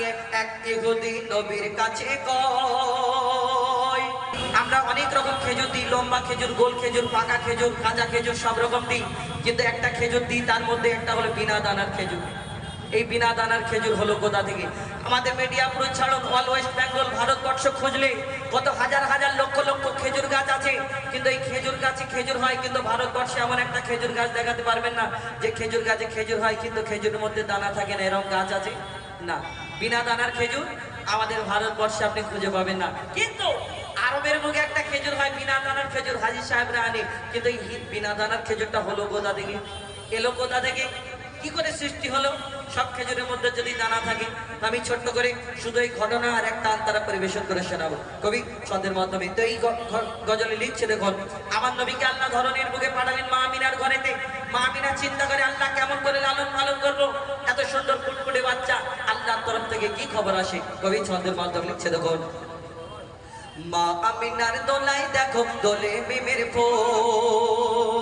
নিয়ে এক ইহুদি নবীর কাছে কয়, আমরা অনেক রকম খেজুর দিই, লম্বা খেজুর, গোল খেজুর, পাকা খেজুর, কাঁচা খেজুর, সব রকম দিই, কিন্তু একটা খেজুর দিই, তার মধ্যে একটা হলো বিনা দানার খেজুর। এই বিনা দানার খেজুর হলো কোথা থেকে? আমাদের মিডিয়াপুর ছাড়ুন, অল ওয়েস্ট বেঙ্গল, ভারতবর্ষ খুঁজলে কত হাজার হাজার লক্ষ লক্ষ খেজুর গাছ আছে, কিন্তু এই খেজুর গাছে খেজুর হয়, কিন্তু ভারতবর্ষে এমন একটা খেজুর গাছ দেখাতে পারবেন না যে খেজুর গাছে খেজুর হয় কিন্তু খেজুরের মধ্যে দানা থাকে না, এরকম গাছ আছে না। বিনা দানার খেজুর আমাদের ভারতবর্ষে আপনি খুঁজে পাবেন না। কিন্তু আরবের মুখে একটা খেজুর হয় বিনা দানার খেজুর, হাজী সাহেবরা আনে, কিন্তু এই বিনা দানার খেজুরটা হলো কোথা থেকে? এলো কোথা থেকে? কি করে সৃষ্টি হলো? সব খেজুরের মধ্যে যদি দানা থাকে। আমি ছোট্ট করে শুধু এই ঘটনা আর একটা আন্তরা পরিবেশন করে শোনাবো কবি ছন্দের মাধ্যমে। তো এই গজলে লিখছে, দেখুন, আমার নবীকে আল্লাহ ধরনের বুকে পাঠালেন মা আমিনার ঘরেতে। মা আমিনা চিন্তা করে, আল্লাহ কেমন করে লালন পালন করবো এত সুন্দর ফুটফুটে বাচ্চা, আল্লাহর তরফ থেকে কি খবর আসে? কবি ছন্দের মাধ্যমে লিখছে, দেখুন, মা আমিনার দোলায় দেখো দোলে মিমের ফুল,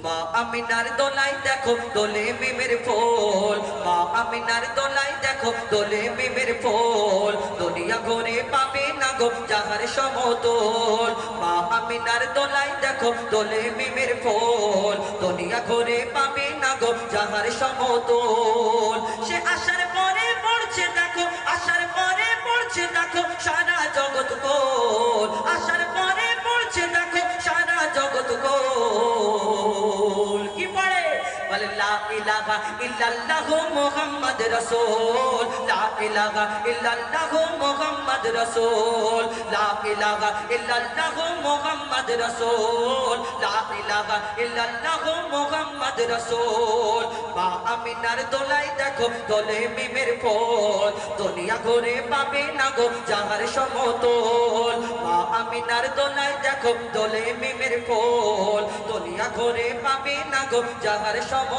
মা আমিনার দোলায় দেখো দোলে মিমের ফুল, মা আমিনার দোলায় দেখো দোলে মিমের ফুল, দুনিয়া ঘুরে পাবে না গো যাহার সমতল। মা আমিনার দোলায় দেখো দোলে মিমের ফুল, দুনিয়া ঘুরে পাবে না গো যাহার সমতল। সে আসার পরে পড়ছে দেখো, আসার পরে পড়ছে দেখো সারা জগৎ গোল, আসার পরে পড়ছে দেখো সারা জগৎ গোল। কি পড়ে? বলে লা ইলাহা ইল্লাল্লাহু মুহাম্মদ রাসূল, লা ইলাহা ইল্লাল্লাহু মুহাম্মদ রাসূল, লা ইলাহা ইল্লাল্লাহু মুহাম্মদ রাসূল, লা ইলাহা ইল্লাল্লাহু মুহাম্মদ রাসূল। মা আমিনার দোলায় দেখো দোলে মিমের ফুল, দুনিয়া ঘুরে পাবে না গো যাহার সমতল। মা আমিনার দোলায় দেখো দোলে মিমের ফুল, দুনিয়া ঘুরে পাবে না গো যাহার সমতল।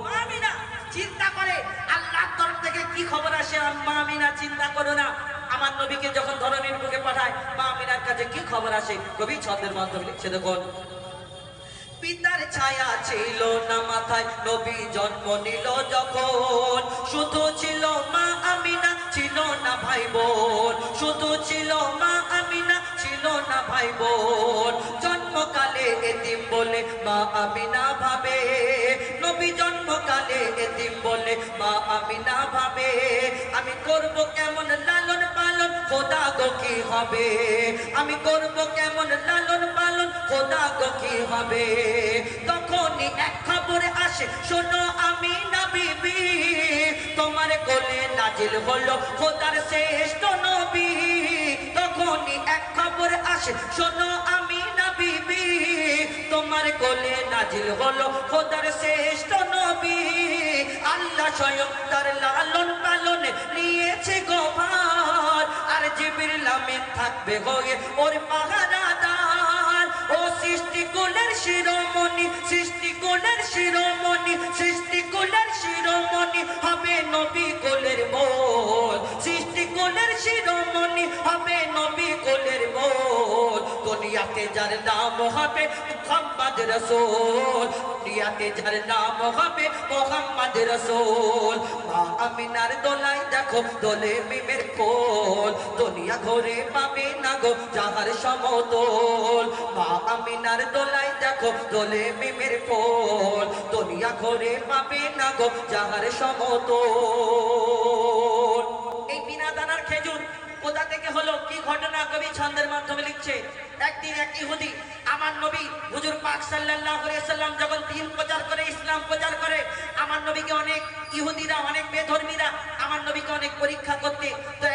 মা আমিনা চিন্তা করে আল্লাহর তরফ থেকে কি খবর আসে? মা আমিনা চিন্তা করো না, আমার নবীকে যখন ধরনের বুকে পাঠায় মা আমিনার কাছে কি খবর আসে? কবি ছন্দের মাধ্যমে লিখছে, দেখুন, পিতার ছায়া ছিল না মাথায় নবী জন্ম নিল যখন, শুধু ছিল মা আমিনা ছিল না ভাই বোন, শুধু ছিল মা আমিনা ছিল না ভাই বোন। জন্মকালে এতিম বলে মা আমিনা ভাবে, নবী জন্মকালে এতিম বলে মা আমিনা ভাবে, আমি করব কেমন লালন পালন খোদা গো কি হবে, আমি করব কেমন লালন পালন খোদা গো কি হবে। তখনই এক খবর আসে, শোনো আমিনা বিবি, তোমার কোলে নাজিল হলো খোদার শ্রেষ্ঠ নবী। তখনই এক খবর আসে, শোনো আমিনা বিবি, তোমার কোলে নাজিল হলো খোদার শ্রেষ্ঠ নবী। আল্লাহ স্বয়ং তার লালন পালনে নিয়েছে গোভার, আর জিবরিল আমিন থাকবে হয়ে ওর পাহারাদার। ও সৃষ্টিকুলের শিরোমণি, সৃষ্টিকুলের শিরোমণি, সৃষ্টিকুলের শিরোমণি হবে নবী কোলের মোল, সৃষ্টিকুলের শিরোমণি হবে নবী কোলের মোল। দুনিয়াতে যার নাম হবে মুহাম্মদ রাসূল, দুনিয়াতে যার নাম হবে মুহাম্মদ রাসূল। মা আমিনার দোলায় দেখো দোলে মিমের ফুল, দুনিয়া ঘুরে পাবে না গো যাহার সমতল। মা আমিনার দোলায় দেখো দোলে মিমের ফুল, দুনিয়া ঘুরে পাবে না গো যাহার সমতল। এই বিনা দানার খেজুর কোথা থেকে হলো? কি ঘটনা? কবি ছন্দের মাধ্যমে লিখছে, একদিন এক ইহুদি আমার নবী হুজুর পাক সাল্লাল্লাহু আলাইহি সাল্লাম যখন দ্বীন প্রচার করে, ইসলাম প্রচার করে, আমার নবীকে অনেক ইহুদিরা, অনেক বেধর্মীরা আমার নবীকে অনেক পরীক্ষা করতে। তো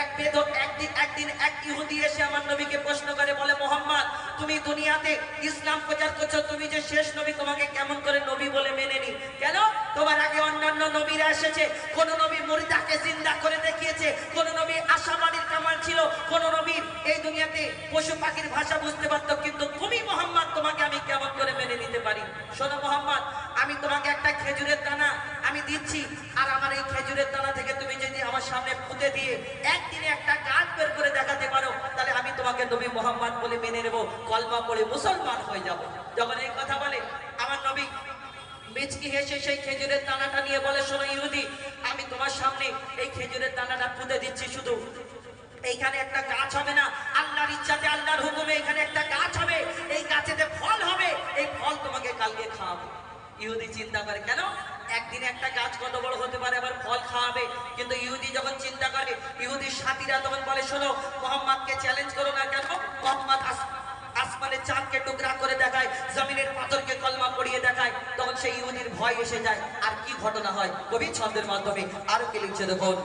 একদিন এক ইহুদি এসে আমার নবীকে প্রশ্ন করে, বলে, মোহাম্মদ তুমি দুনিয়াতে ইসলাম প্রচার করছো, তুমি যে শেষ নবী, তোমাকে কেমন করে নবী বলে মেনে নি? কেন? তোমার আগে অন্যান্য নবীরা এসেছে, কোন নবী মুর্দাকে জিন্দা করে দেখিয়েছে, কোন নবী আশাবাদীর কামাল ছিল, কোন নবী এই দুনিয়াতে পশু পাখির ভাষা বুঝতে পারত, কিন্তু তুমি মোহাম্মদ, তোমাকে আমি কেমন করে মেনে নিতে পারি? শোনো মোহাম্মদ, আমি তোমাকে একটা খেজুরের দানা আমি দিচ্ছি, আর আমার এই খেজুরের দানা থেকে তুমি যদি আমার সামনে পুঁতে দিয়ে একদিনে একটা গাছ বের করে দেখাতে পারো, তাহলে আমি তোমাকে নবী মোহাম্মদ বলে মেনে নেব, কলমা পড়ে মুসলমান হয়ে যাব। যখন এই কথা বলে আমার নবী মিচকি হেসে সেই খেজুরের দানাটা নিয়ে বলে, শোনো ইহুদি, আমি তোমার সামনে এই খেজুরের দানাটা পুঁতে দিচ্ছি, শুধু এইখানে একটা গাছ হবে না, আল্লাহর ইচ্ছাতে আল্লাহর হুকুমে এখানে একটা গাছ হবে, এই গাছেতে ফল হবে, এই ফল তোমাকে কালকে খাওয়াবো। ইহুদি চিন্তা করে, কেন একদিনে একটা গাছ কত বড় হতে পারে, আবার ফল খাওয়াবে? কিন্তু ইহুদি যখন চিন্তা করে, ইহুদির সাথীরা তখন বলে, শোনো, মোহাম্মদকে চ্যালেঞ্জ করো না, কেন মোহাম্মদ আসমানের চাঁদকে টুকরা করে দেখায়, জমিনের পাথরকে কলমা পড়িয়ে দেখায়, তখন সেই ইহুদির ভয় এসে যায়। আর কি ঘটনা হয় কবি ছন্দের মাধ্যমে আরো কি লিখছে দেখুন।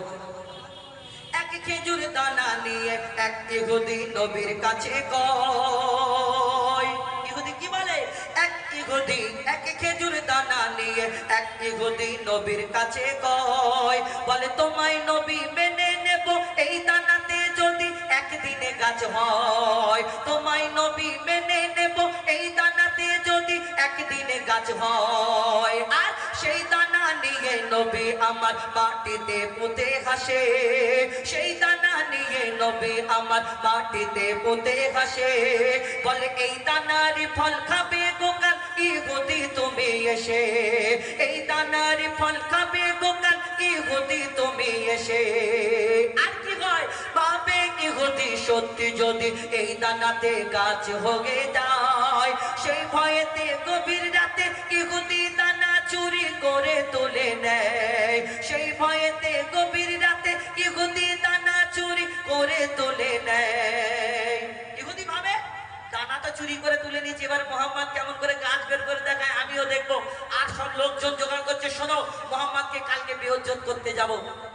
এক খেজুর দানা নিয়ে এক ইহুদি নবীর কাছে কয়, ইহুদি কি বলে, এক ইহুদি এক খেজুর দানা নিয়ে এক ইহুদি নবীর কাছে কয়, বলে তোমায় নবী মেনে নেব এই দানাতে যদি একদিনে গাছ হয়, তোমায় নবী মেনে নেব এই দানাতে যদি একদিনে গাছ হয়। আর সেই দানা নিয়ে নবী আমার মাটিতে পুঁতে হাসে, সেই দানা নিয়ে নবী আমার মাটিতে পুঁতে হাসে, বলে এই দানার ফল খাবে গোকাল ইহুদি তুমি এসে, এই দানার ফল খাবে গোকাল ইহুদি তুমি এসে। আর কি হয়, ভাবে ইহুদি সত্যি যদি এই দানাতে গাছ হয়ে যায়, সেই ভয়েতে গভীর রাতে ইহুদি দানা চুরি করে তুলে নেয়, সেই ভয়েতে গভীর রাতে ইহুদি দানা চুরি করে তুলে নেয়। ইহুদি ভাবে দানা তো চুরি করে তুলে নিয়েছে, এবার মোহাম্মদ কেমন করে গাছ বের করে দেখায় আমিও দেখবো। আর সব লোকজন জোগাড় করছে, শোনো মোহাম্মদকে কালকে বেইজ্জত করতে যাব।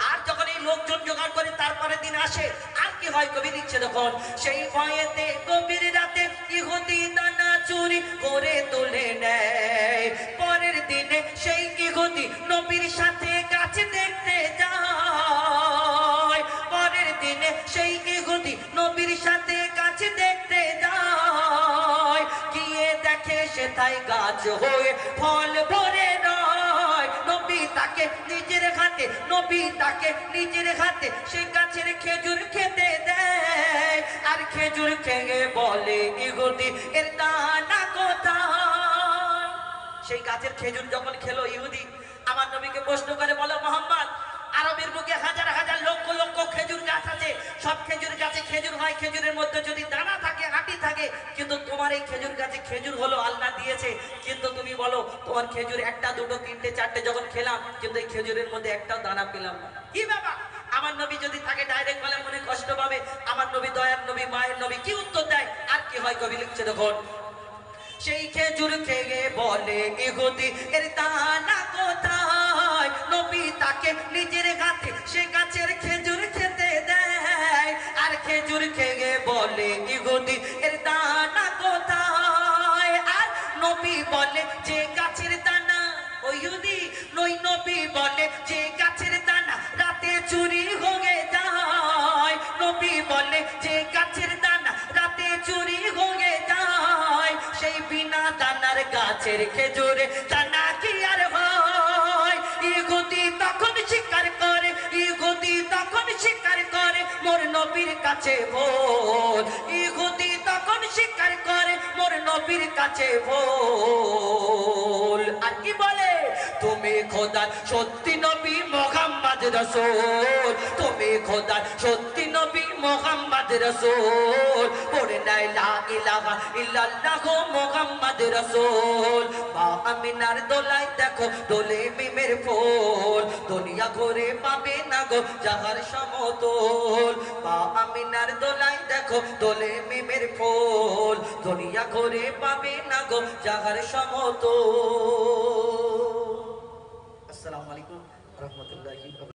আর যখন এই লোকজন জোগাড় করে তারপরে দিন আসে, আর কি হয় কবি লিখছে তখন, সেই ভয়েতে গভীর রাতে ইহুদি দানা চুরি করে তুলে নেয়। পরের দিনে সেই ইহুদি নবীর সাথে গাছ দেখতে যায়, পরের দিনে সেই ইহুদি নবীর সাথে গাছ দেখতে যায়, গিয়ে দেখে সেটাই গাছ হয়ে ফল ভরে রয়। নবী তাকে নিজের হাতে, নবী তাকে নিজের হাতে সেই গাছের খেজুর খেতে দেয়, আর খেজুর খেয়ে বলে ইহুদি এর দানা কোথায়। সেই গাছের খেজুর যখন খেলো ইহুদি, আমার নবীকে প্রশ্ন করে, বলো মোহাম্মদ, আরবের বুকে হাজার হাজার লক্ষ লক্ষ খেজুর গাছ আছে, সব খেজুর গাছে খেজুর হয়, খেজুরের মধ্যে যদি দানা থাকে আটি থাকে, কিন্তু তোমার এই খেজুর গাছে খেজুর হলো আল্লাহ দিয়েছে, কিন্তু তুমি বলো তোমার খেজুর একটা দুটো তিনটে চারটে যখন খেলাম, কিন্তু এই খেজুরের মধ্যে একটাও দানা পেলাম না। কি বাবা, আমার নবী যদি তাকে ডাইরেক্ট বলে মনে কষ্ট পাবে, আমার নবী দয়ার নবী মায়ের নবী কি উত্তর দেয়? আর কি হয় কবি লিখছে দেখুন, সেই খেজুর খেয়ে বলে ইহুদি এর দানা কোথায়, নবী তাকে নিজের হাতে সে গাছের খেজুর খেতে দেয়, আর খেজুর খেয়ে বলে ইহুদি এর দানা কোথায়। আর নবী বলে যে গাছের দানা, ওই ইহুদি নই, নবী বলে যে গাছের দানা রাতে চুরি হয়ে যায়, নবী বলে যে গাছের দানা রাতে চুরি হয়ে যায়, সেই বিনা দানার গাছের খেজুরে দানা কি আর হয়। ইহুদি তখন স্বীকার করে, ইহুদি তখন স্বীকার করে মোর নবীর কাছে ভোল, ইহুদি তখন স্বীকার করে মোর নবীর কাছে ভোল। আর কি বলে, তুমি খোদার সত্যি নবী মুহাম্মদ রাসূল, তুমি খোদার সত্যি নবী মুহাম্মদ রাসূল, পড়ে নাই লা ইলাহা ইল্লাল্লাহু মুহাম্মদ রাসূল। মা আমিনার দোলায় দেখো দোলে মিমের ফুল, দুনিয়া ঘুরে পাবে না গো যাহার সমতল। মা আমিনার দোলায় দেখো দোলে মিমের ফুল, দুনিয়া ঘুরে পাবে না গো যাহার সমতল।